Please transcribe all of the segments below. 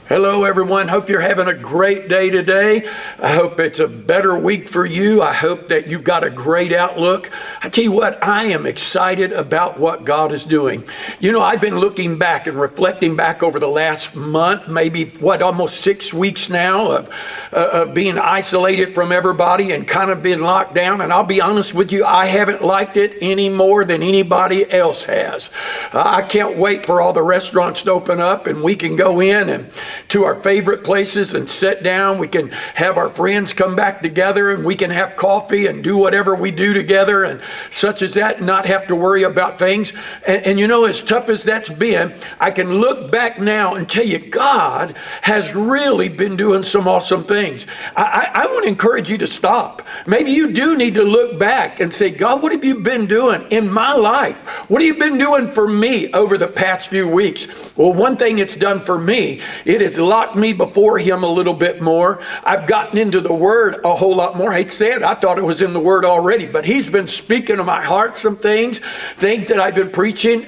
Hello, everyone. Hope you're having a great day today. I hope it's a better week for you. I hope that you've got a great outlook. I tell you what, I am excited about what God is doing. You know, I've been looking back and reflecting back over the last month, maybe almost 6 weeks now of being isolated from everybody and kind of being locked down. And I'll be honest with you, I haven't liked it any more than anybody else has. I can't wait for all the restaurants to open up and we can go in and to our favorite places and sit down. We can have our friends come back together and we can have coffee and do whatever we do together and such as that, not have to worry about things. And you know, as tough as that's been, I can look back now and tell you God has really been doing some awesome things. I want to encourage you to stop. Maybe you do need to look back and say, God, what have you been doing in my life? What have you been doing for me over the past few weeks? Well, one thing it's done for me, it has locked me before him a little bit more. I've gotten into the word a whole lot more. I hate to say it, I thought it was in the word already, but he's been speaking to my heart some things that I've been preaching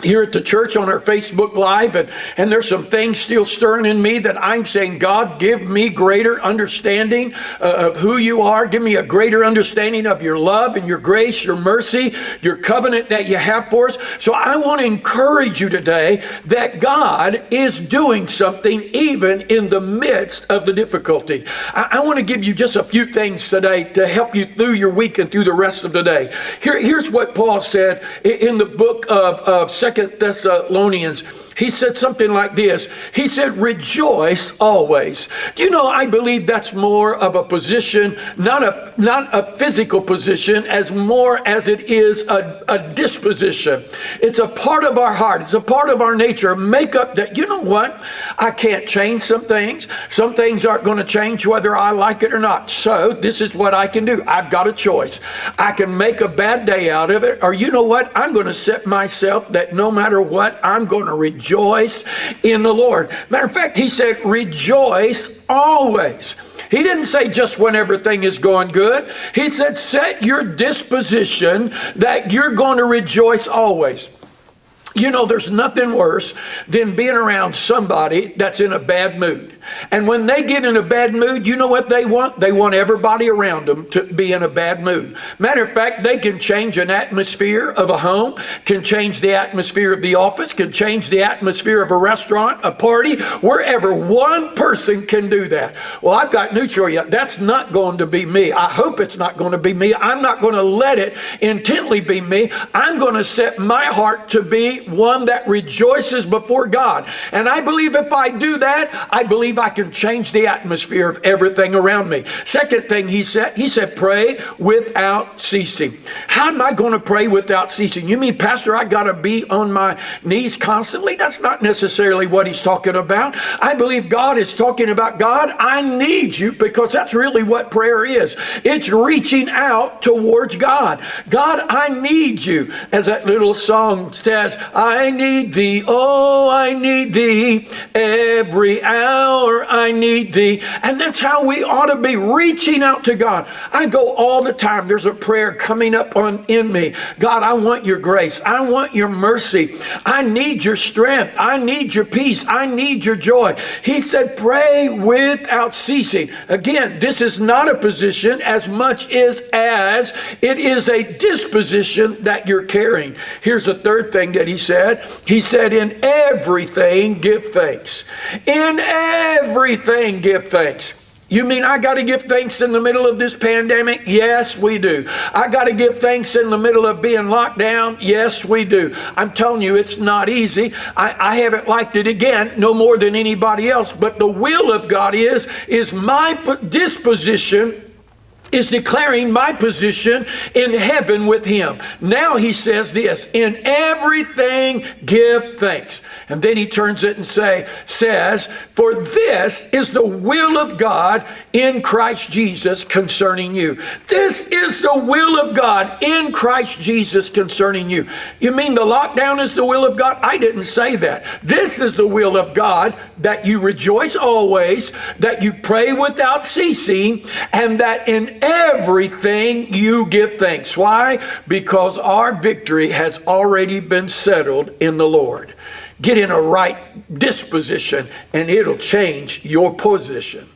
here at the church on our Facebook Live, and there's some things still stirring in me that I'm saying, God, give me greater understanding of who you are. Give me a greater understanding of your love and your grace, your mercy, your covenant that you have for us. So I want to encourage you today that God is doing something even in the midst of the difficulty. I want to give you just a few things today to help you through your week and through the rest of the day. Here's what Paul said in the book of 2 Thessalonians. He said something like this. He said, rejoice always. Do you know, I believe that's more of a position, not a physical position, as more as it is a disposition. It's a part of our heart. It's a part of our nature, makeup that, you know what? I can't change some things. Some things aren't going to change whether I like it or not. So this is what I can do. I've got a choice. I can make a bad day out of it, or you know what? I'm going to set myself that no matter what, I'm going to rejoice in the Lord. Matter of fact, he said, rejoice always. He didn't say just when everything is going good. He said, set your disposition that you're going to rejoice always. You know, there's nothing worse than being around somebody that's in a bad mood. And when they get in a bad mood, you know what they want? They want everybody around them to be in a bad mood. Matter of fact, they can change an atmosphere of a home, can change the atmosphere of the office, can change the atmosphere of a restaurant, a party, wherever. One person can do that. Well, I've got news for you. That's not going to be me. I hope it's not going to be me. I'm not going to let it intently be me. I'm going to set my heart to be one that rejoices before God. And I believe if I do that, I believe I can change the atmosphere of everything around me. Second thing he said, pray without ceasing. How am I going to pray without ceasing? You mean, Pastor, I got to be on my knees constantly? That's not necessarily what he's talking about. I believe God is talking about, God, I need you, because that's really what prayer is. It's reaching out towards God. God, I need you. As that little song says, I need thee, oh, I need thee, every hour I need thee. And that's how we ought to be, reaching out to God. I go all the time. There's a prayer coming up in me. God, I want your grace. I want your mercy. I need your strength. I need your peace. I need your joy. He said, pray without ceasing. Again, this is not a position as much as it is a disposition that you're carrying. Here's the third thing that he said. He said, in everything, give thanks. In everything, give thanks. You mean I got to give thanks in the middle of this pandemic? Yes, we do. I got to give thanks in the middle of being locked down? Yes, we do. I'm telling you, it's not easy. I haven't liked it again, no more than anybody else. But the will of God is my disposition is declaring my position in heaven with him. Now he says this, in everything give thanks. And then he turns it and says, for this is the will of God in Christ Jesus concerning you. This is the will of God in Christ Jesus concerning you. You mean the lockdown is the will of God? I didn't say that. This is the will of God, that you rejoice always, that you pray without ceasing, and that in everything you give thanks. Why? Because our victory has already been settled in the Lord. Get in a right disposition, and it'll change your position.